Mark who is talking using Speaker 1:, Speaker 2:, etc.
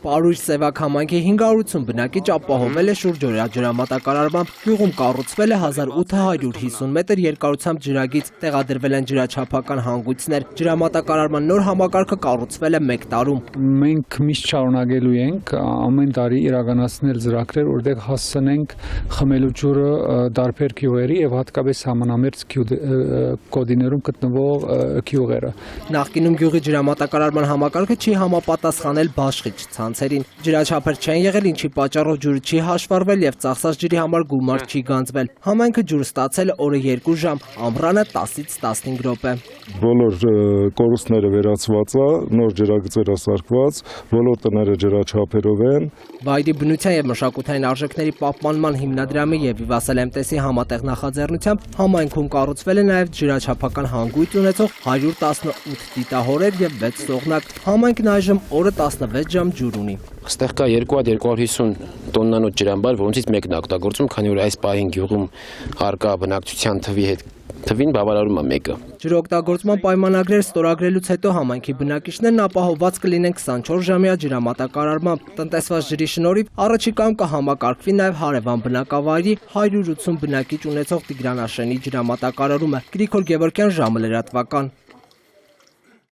Speaker 1: Պարույր Սևակ համայնքի 580 բնակիչ ապահովել է շուրջօրյա ջրամատակարարմամբ, գյուղում կառուցվել է 1850 մետր երկարությամբ ջրագիծ, տեղադրվել են ջրաչափական հանգույցներ, ջրամատակարարման նոր համակարգը կառուցվել է 1 տարում։
Speaker 2: Մենք միշտ շարունակելու ենք ամեն տարի իրականացնել ծրագրեր, որտեղ հասցնենք խմելու ջուրը տարբեր գյուղերի եւ հատկապես համանամերձ կոդիներում գտնվող գյուղերը։
Speaker 1: Նախկինում գյուղի ջրամատակարարման համակարգը չի համապատասխանել բաշխիչ ցանցերին։ Ջրաչափեր չեն եղել, ինչի պատճառով ջուրը չի հաշվառվել եւ ծախսած ջրի համար գումար չի գանձվել։ Համայնքը ջուր ստացել է օրը 2 ժամ, ամռանը 10-ից 15 րոպե։
Speaker 3: Բոլոր կորուստները վերացված է, նոր ջրագծեր սարքված, բոլոր տները ջրաչափերով են։
Speaker 1: Վայրի բնության եւ մշակութային արժեքների պահպանման հիմնադրամի եւ Վիվասել MTS-ի համատեղ նախաձեռնությամբ համայնքում կառուցվել է նաեւ ջրաչափական հանգույց ունեցող 118 դիտահորեր եւ 6 սողնակ։ Համայնքն այժմ օրը 16 ժամ ջուր ունի։
Speaker 4: Այստեղ կա 250 տոննանոց ջրամբար, որոնցից մեկն է օգտագործում, քանի որ այս պահին գյուղում առկա բնակչության թվին բավարարում է մեկը։
Speaker 1: Ջրօգտագործման պայմանագրեր ստորագրելուց հետո համայնքի բնակիչներն ապահովված կլինեն 24 ժամյա ջրամատակարարմամբ։ Տնտեսված ջրի շնորհիվ առաջիկայում կհամակարգվի նաև հարևան բնակավայրի 180 բնակիչ ունեցող Տիգրանաշենի ջրամատակարարումը։ Գրիգոր Գևորգյան, ժամը լրատվական։